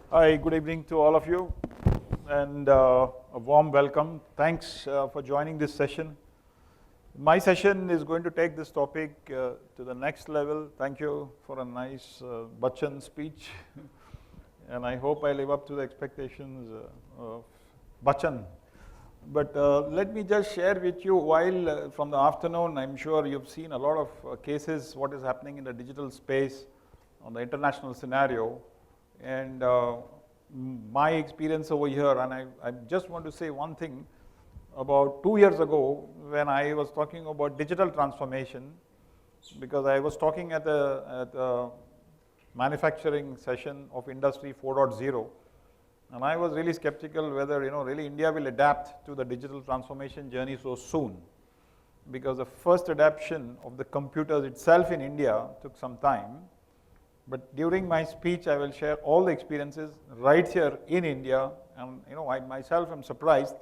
Hi, good evening to all of you, and a warm welcome. Thanks for joining this session. My session is going to take this topic to the next level. Thank you for a nice Bachchan speech, and I hope I live up to the expectations of Bachchan. But let me just share with you, while from the afternoon, I'm sure you've seen a lot of cases, what is happening in the digital space on the international scenario. And my experience over here, and I just want to say one thing. About 2 years ago, when I was talking about digital transformation, because I was talking at a manufacturing session of Industry 4.0, and I was really skeptical whether really India will adapt to the digital transformation journey so soon, because the first adaptation of the computers itself in India took some time. But during my speech, I will share all the experiences right here in India, and I myself am surprised,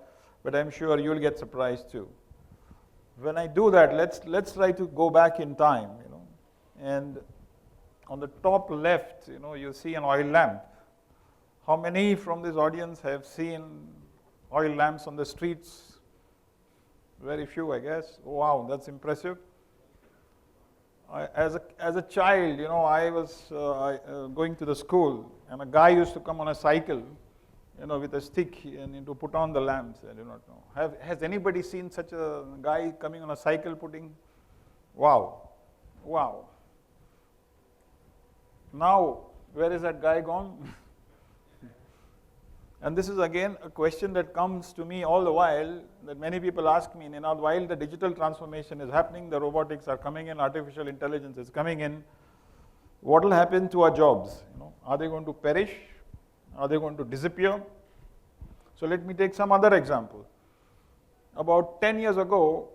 but I'm sure you'll get surprised too. When I do that, let's try to go back in time, and on the top left, you see an oil lamp. How many from this audience have seen oil lamps on the streets? Very few, I guess. Oh, wow, that's impressive. As a child, I was going to the school, and a guy used to come on a cycle, with a stick, and to put on the lamps. I do not know. Has anybody seen such a guy coming on a cycle putting? Wow, wow. Now, where is that guy gone? And this is again a question that comes to me all the while, that many people ask me, while the digital transformation is happening, the robotics are coming in, artificial intelligence is coming in, what will happen to our jobs? Are they going to perish? Are they going to disappear? So let me take some other example. About 10 years ago,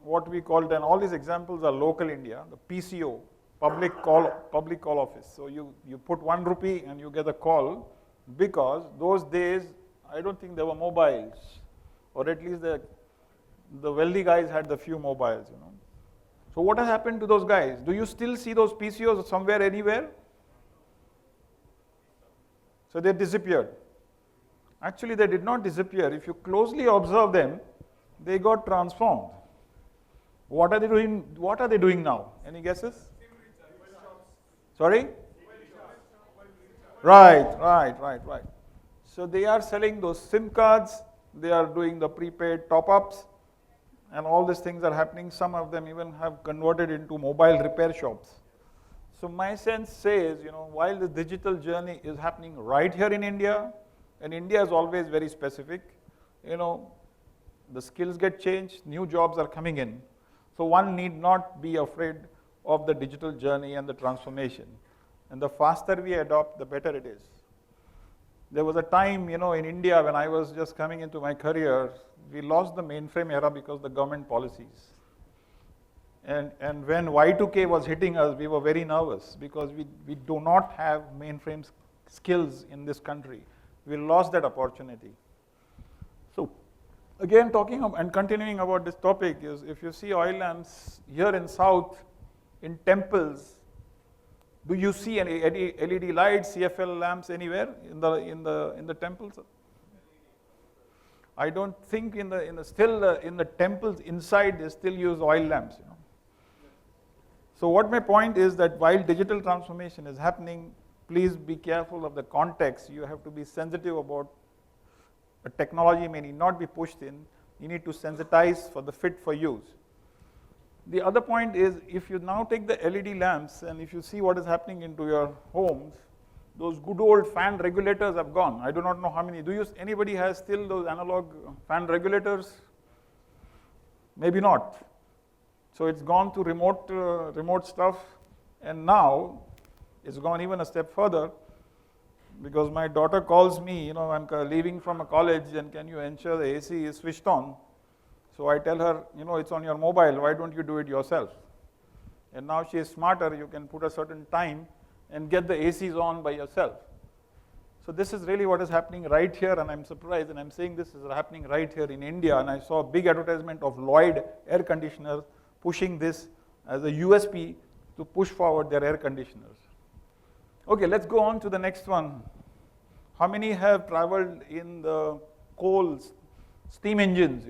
what we called, and all these examples are local India, the PCO, public call office. So you put 1 rupee and you get a call. Because those days, I don't think there were mobiles, or at least the wealthy guys had the few mobiles, So what has happened to those guys? Do you still see those PCOs somewhere, anywhere? So they disappeared. Actually, they did not disappear. If you closely observe them, they got transformed. What are they doing? What are they doing now? Any guesses? Sorry? Right. So they are selling those SIM cards, they are doing the prepaid top-ups, and all these things are happening. Some of them even have converted into mobile repair shops. So my sense says, while the digital journey is happening right here in India, and India is always very specific, the skills get changed, new jobs are coming in. So one need not be afraid of the digital journey and the transformation. And the faster we adopt, the better it is. There was a time, in India when I was just coming into my career, we lost the mainframe era because of the government policies. And when Y2K was hitting us, we were very nervous because we do not have mainframe skills in this country. We lost that opportunity. So again, talking and continuing about this topic is, if you see oil lamps here in South, in temples, do you see any LED lights, CFL lamps anywhere in the temples? I don't think in the temples inside they still use oil lamps. So what my point is that while digital transformation is happening, please be careful of the context. You have to be sensitive about a technology may need not be pushed in. You need to sensitize for the fit for use. The other point is, if you now take the LED lamps and if you see what is happening into your homes, those good old fan regulators have gone. I do not know how many. Anybody has still those analog fan regulators? Maybe not. So it's gone to remote stuff, and now it's gone even a step further, because my daughter calls me, I'm leaving from a college, and can you ensure the AC is switched on? So I tell her, it's on your mobile, why don't you do it yourself? And now she is smarter, you can put a certain time and get the ACs on by yourself. So this is really what is happening right here, and I'm surprised, and I'm saying this is happening right here in India, and I saw a big advertisement of Lloyd air conditioners pushing this as a USP to push forward their air conditioners. Okay, let's go on to the next one. How many have traveled in the coal steam engines,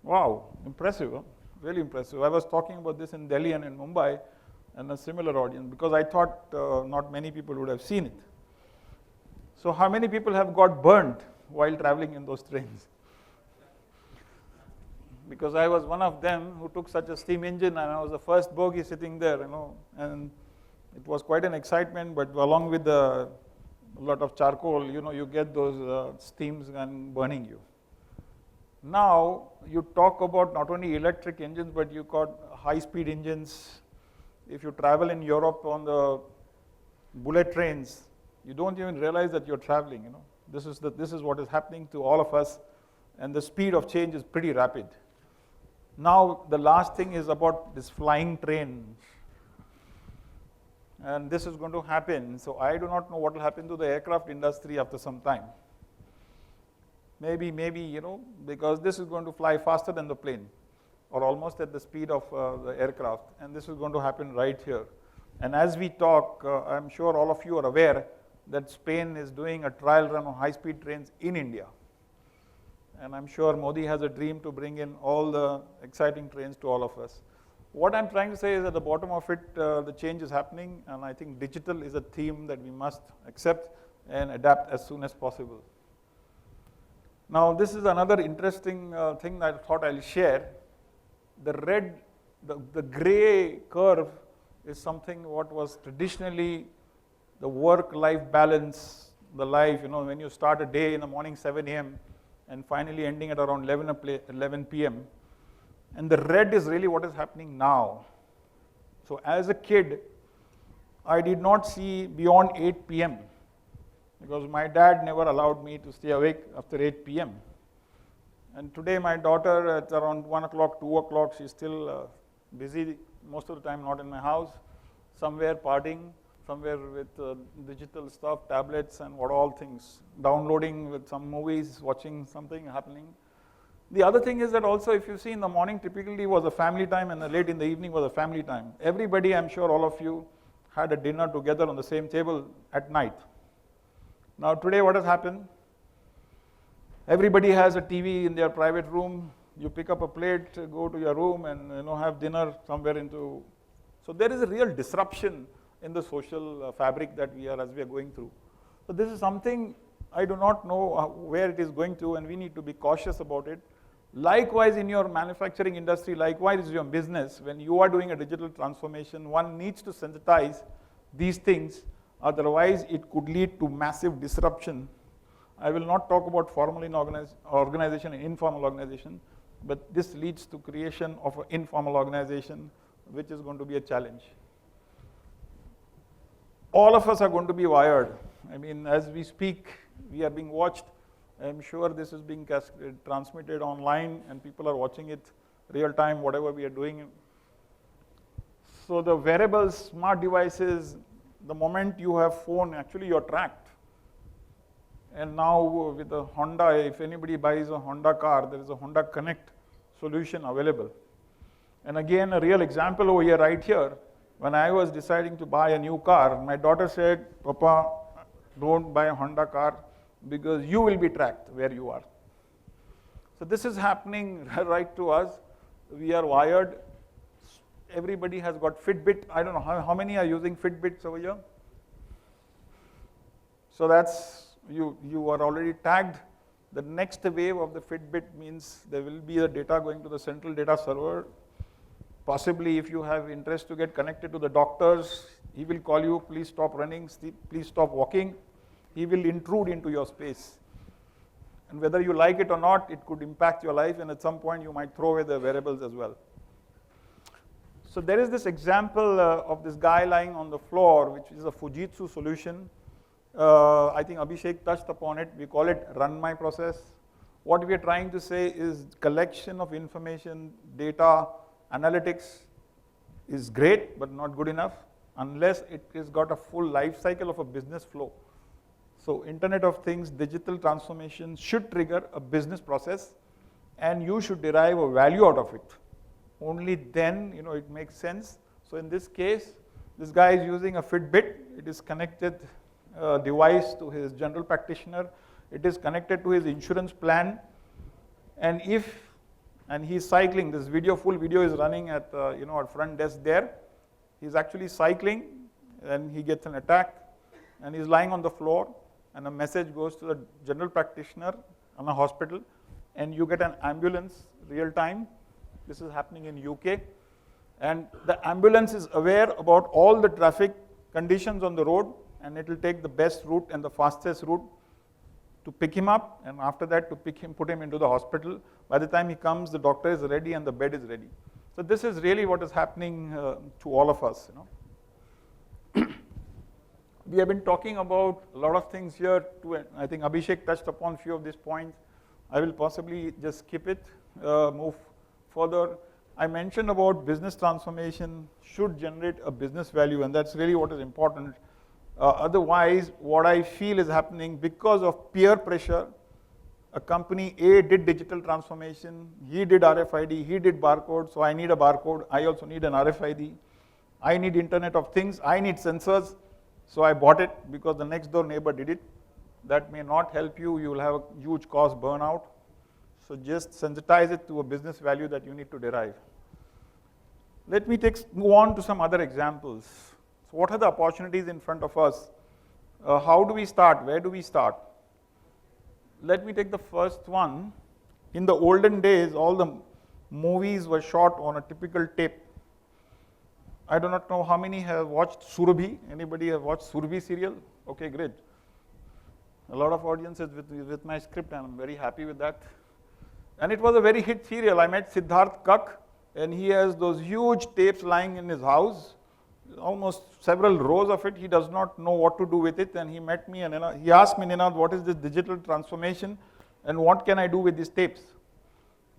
Wow, impressive, huh? Really impressive. I was talking about this in Delhi and in Mumbai and a similar audience because I thought not many people would have seen it. So how many people have got burnt while traveling in those trains? Because I was one of them who took such a steam engine and I was the first bogie sitting there, and it was quite an excitement, but along with a lot of charcoal, you get those steams and burning you. Now, you talk about not only electric engines, but you got high-speed engines. If you travel in Europe on the bullet trains, you don't even realize that you're traveling, This is what is happening to all of us, and the speed of change is pretty rapid. Now, the last thing is about this flying train. And this is going to happen, so I do not know what will happen to the aircraft industry after some time. Maybe, because this is going to fly faster than the plane, or almost at the speed of the aircraft, and this is going to happen right here. And as we talk, I'm sure all of you are aware that Spain is doing a trial run on high-speed trains in India. And I'm sure Modi has a dream to bring in all the exciting trains to all of us. What I'm trying to say is at the bottom of it, the change is happening, and I think digital is a theme that we must accept and adapt as soon as possible. Now, this is another interesting thing that I thought I'll share. The gray curve is something what was traditionally the work-life balance, the life, when you start a day in the morning 7 a.m. and finally ending at around 11 p.m. And the red is really what is happening now. So as a kid, I did not see beyond 8 p.m. because my dad never allowed me to stay awake after 8 p.m. And today my daughter at around 1 o'clock, 2 o'clock, she's still busy, most of the time not in my house, somewhere partying, somewhere with digital stuff, tablets and what all things, downloading with some movies, watching something happening. The other thing is that also if you see in the morning typically was a family time and late in the evening was a family time. Everybody, I'm sure all of you, had a dinner together on the same table at night. Now today what has happened? Everybody has a TV in their private room. You pick up a plate, go to your room and have dinner somewhere into. So there is a real disruption in the social fabric that we are going through. So this is something I do not know where it is going to, and we need to be cautious about it. Likewise in your manufacturing industry, likewise in your business, when you are doing a digital transformation, one needs to sensitize these things, otherwise it could lead to massive disruption. I will not talk about formal organization and informal organization, but this leads to creation of an informal organization, which is going to be a challenge. All of us are going to be wired. I mean, as we speak, we are being watched. I'm sure this is being transmitted online and people are watching it real time, whatever we are doing. So the wearables, smart devices, the moment you have phone, actually you're tracked. And now with the Honda, if anybody buys a Honda car, there is a Honda Connect solution available. And again, a real example over here, right here. When I was deciding to buy a new car, my daughter said, Papa, don't buy a Honda car because you will be tracked where you are. So this is happening right to us. We are wired. Everybody has got Fitbit. I don't know, how many are using Fitbits over here? So that's, you are already tagged. The next wave of the Fitbit means there will be the data going to the central data server. Possibly if you have interest to get connected to the doctors, he will call you, please stop running, please stop walking. He will intrude into your space. And whether you like it or not, it could impact your life, and at some point you might throw away the wearables as well. So there is this example of this guy lying on the floor, which is a Fujitsu solution. I think Abhishek touched upon it. We call it Run My Process. What we are trying to say is collection of information, data, analytics is great, but not good enough unless it has got a full life cycle of a business flow. So Internet of Things, digital transformation should trigger a business process, and you should derive a value out of it. Only then, it makes sense. So in this case, this guy is using a Fitbit. It is connected device to his general practitioner. It is connected to his insurance plan. And he's cycling, this full video is running at at front desk there. He's actually cycling, and he gets an attack, and he's lying on the floor, and a message goes to the general practitioner in a hospital, and you get an ambulance real time. This is happening in UK. And the ambulance is aware about all the traffic conditions on the road, and it will take the best route and the fastest route to pick him up, and after that to put him into the hospital. By the time he comes, the doctor is ready and the bed is ready. So this is really what is happening to all of us. We have been talking about a lot of things here too. I think Abhishek touched upon a few of these points. I will possibly just skip it, move further. I mentioned about business transformation should generate a business value, and that's really what is important. Otherwise, what I feel is happening because of peer pressure, a company A did digital transformation, he did RFID, he did barcode, so I need a barcode, I also need an RFID. I need Internet of Things, I need sensors, so I bought it because the next door neighbor did it. That may not help you, you will have a huge cost burnout. So just sensitize it to a business value that you need to derive. Let me move on to some other examples. So what are the opportunities in front of us? How do we start? Where do we start? Let me take the first one. In the olden days, all the movies were shot on a typical tape. I do not know how many have watched Surabhi. Anybody have watched Surabhi serial? Okay, great. A lot of audiences with my script, and I'm very happy with that. And it was a very hit serial. I met Siddharth Kak, and he has those huge tapes lying in his house, almost several rows of it. He does not know what to do with it, and he met me, and he asked me, Ninad, what is this digital transformation, and what can I do with these tapes?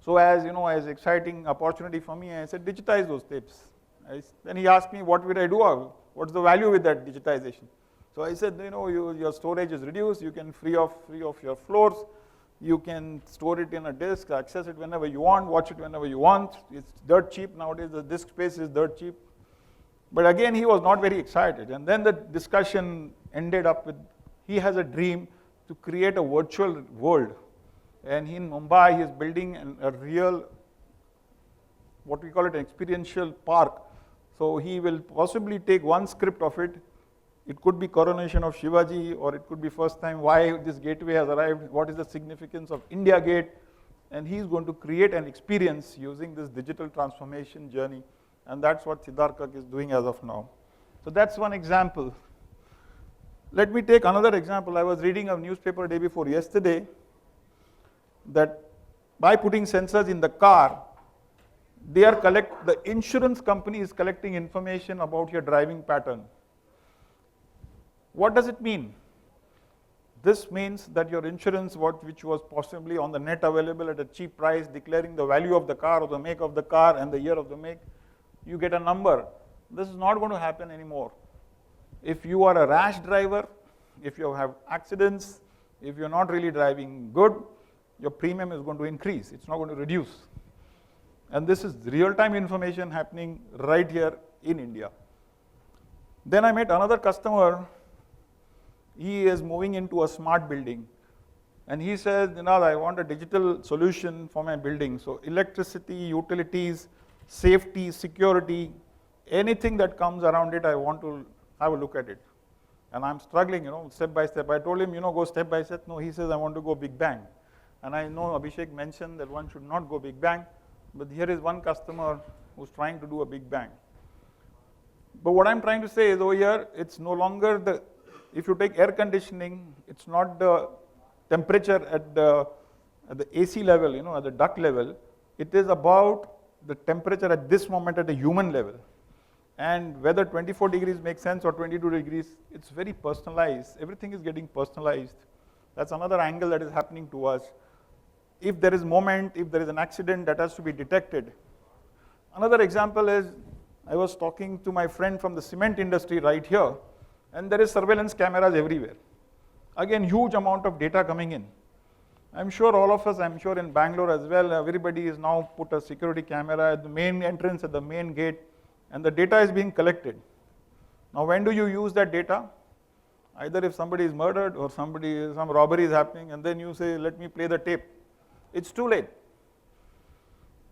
So as exciting opportunity for me, I said, digitize those tapes. Then he asked me, what would I do? What's the value with that digitization? So I said, your storage is reduced, you can free off your floors, you can store it in a disk, access it whenever you want, watch it whenever you want. It's dirt cheap nowadays, the disk space is dirt cheap. But again, he was not very excited. And then the discussion ended up with, he has a dream to create a virtual world. And in Mumbai, he is building a real, what we call it, an experiential park. So he will possibly take one script of it. It could be coronation of Shivaji, or it could be first time why this gateway has arrived, what is the significance of India Gate, and he's going to create an experience using this digital transformation journey, and that's what Siddharth Kak is doing as of now. So that's one example. Let me take another example. I was reading a newspaper day before yesterday that by putting sensors in the car, the insurance company is collecting information about your driving pattern. What does it mean? This means that your insurance, which was possibly on the net available at a cheap price, declaring the value of the car or the make of the car and the year of the make, you get a number. This is not going to happen anymore. If you are a rash driver, if you have accidents, if you're not really driving good, your premium is going to increase. It's not going to reduce. And this is real-time information happening right here in India. Then I met another customer. He is moving into a smart building. And he said, I want a digital solution for my building. So electricity, utilities, safety, security, anything that comes around it, I want to have a look at it. And I'm struggling, step by step. I told him, go step by step. No, he says, I want to go big bang. And I know Abhishek mentioned that one should not go big bang. But here is one customer who's trying to do a big bang. But what I'm trying to say is over here, it's no longer if you take air conditioning, it's not the temperature at the AC level, at the duct level. It is about the temperature at this moment at the human level. And whether 24 degrees makes sense or 22 degrees, it's very personalized. Everything is getting personalized. That's another angle that is happening to us. If there is if there is an accident, that has to be detected. Another example is, I was talking to my friend from the cement industry right here, and there is surveillance cameras everywhere. Again, huge amount of data coming in. I'm sure all of us, I'm sure in Bangalore as well, everybody is now put a security camera at the main entrance, at the main gate, and the data is being collected. Now, when do you use that data? Either if somebody is murdered or some robbery is happening, and then you say, let me play the tape. It's too late.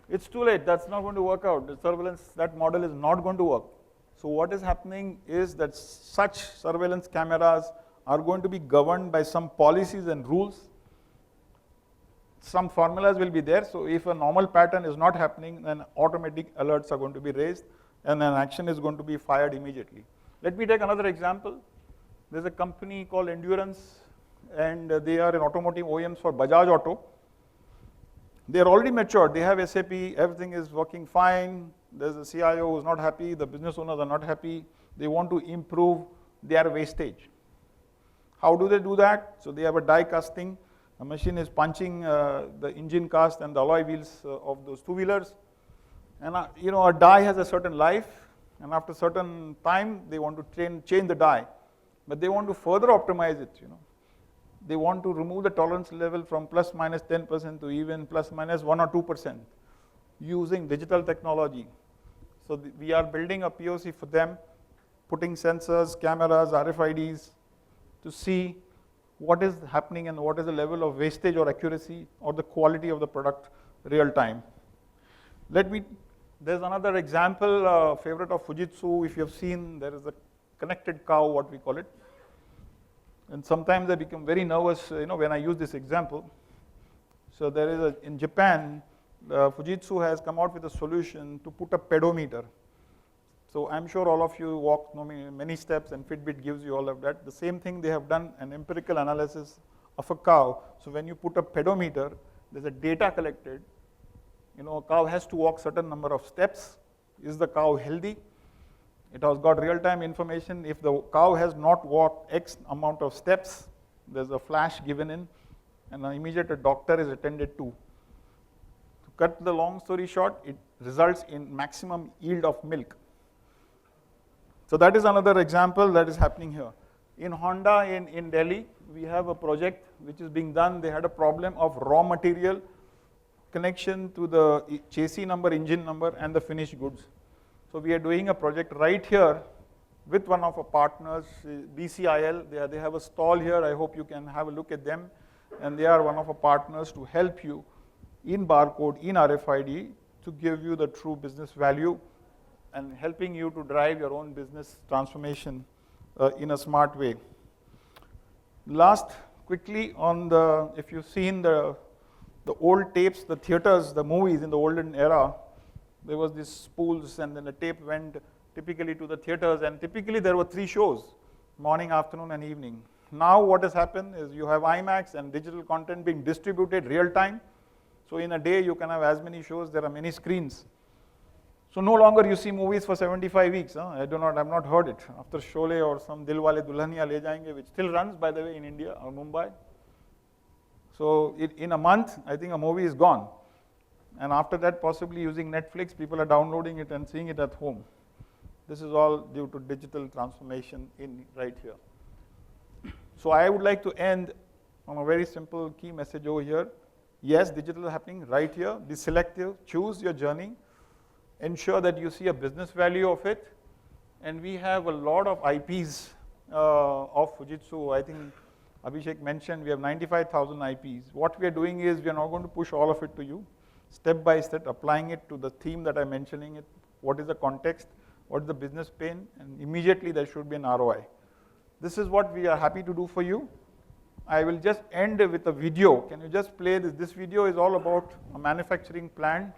It's too late, that's not going to work out. The surveillance, that model is not going to work. So what is happening is that such surveillance cameras are going to be governed by some policies and rules. Some formulas will be there, so if a normal pattern is not happening, then automatic alerts are going to be raised, and an action is going to be fired immediately. Let me take another example. There's a company called Endurance, and they are an automotive OEMs for Bajaj Auto. They're already matured, they have SAP, everything is working fine. There's a CIO who's not happy, the business owners are not happy. They want to improve their wastage. How do they do that? So they have a die casting. A machine is punching the engine cast and the alloy wheels of those two-wheelers. And a die has a certain life, and after a certain time, they want to change the die. But they want to further optimize it, They want to remove the tolerance level from plus minus 10% to even plus minus 1 or 2% using digital technology. So we are building a POC for them, putting sensors, cameras, RFIDs to see what is happening and what is the level of wastage or accuracy or the quality of the product real time. There's another example, favorite of Fujitsu. If you have seen, there is a connected cow, what we call it. And sometimes I become very nervous, when I use this example. So there is in Japan, Fujitsu has come out with a solution to put a pedometer. So I'm sure all of you walk many steps, and Fitbit gives you all of that. The same thing, they have done an empirical analysis of a cow. So when you put a pedometer, there's a data collected. A cow has to walk certain number of steps. Is the cow healthy? It has got real-time information. If the cow has not walked X amount of steps, there's a flash given in, and an immediate doctor is attended to. To cut the long story short, it results in maximum yield of milk. So that is another example that is happening here. In Honda in Delhi, we have a project which is being done. They had a problem of raw material connection to the chassis number, engine number, and the finished goods. So we are doing a project right here with one of our partners, BCIL. They have a stall here. I hope you can have a look at them. And they are one of our partners to help you in barcode, in RFID, to give you the true business value and helping you to drive your own business transformation in a smart way. Last, quickly on if you've seen the old tapes, the theaters, the movies in the olden era, there was these spools, and then the tape went typically to the theaters, and typically there were 3 shows, morning, afternoon, and evening. Now what has happened is you have IMAX and digital content being distributed real time. So in a day you can have as many shows, there are many screens. So no longer you see movies for 75 weeks. I've not heard it. After Sholay or some Dilwale Dulhaniya Le Jayenge, which still runs, by the way, in India or Mumbai. So in a month, I think a movie is gone. And after that, possibly using Netflix, people are downloading it and seeing it at home. This is all due to digital transformation right here. So I would like to end on a very simple key message over here. Yes, digital is happening right here. Be selective, choose your journey, ensure that you see a business value of it. And we have a lot of IPs of Fujitsu. I think Abhishek mentioned we have 95,000 IPs. What we are doing is we are not going to push all of it to you. Step by step, applying it to the theme that I'm mentioning it. What is the context? What is the business pain? And immediately there should be an ROI. This is what we are happy to do for you. I will just end with a video. Can you just play this? This video is all about a manufacturing plant.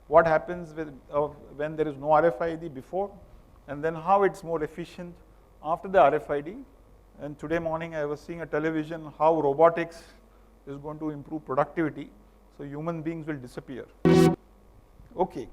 What happens when there is no RFID before, and then how it's more efficient after the RFID. And today morning I was seeing a television how robotics is going to improve productivity. So human beings will disappear. Okay.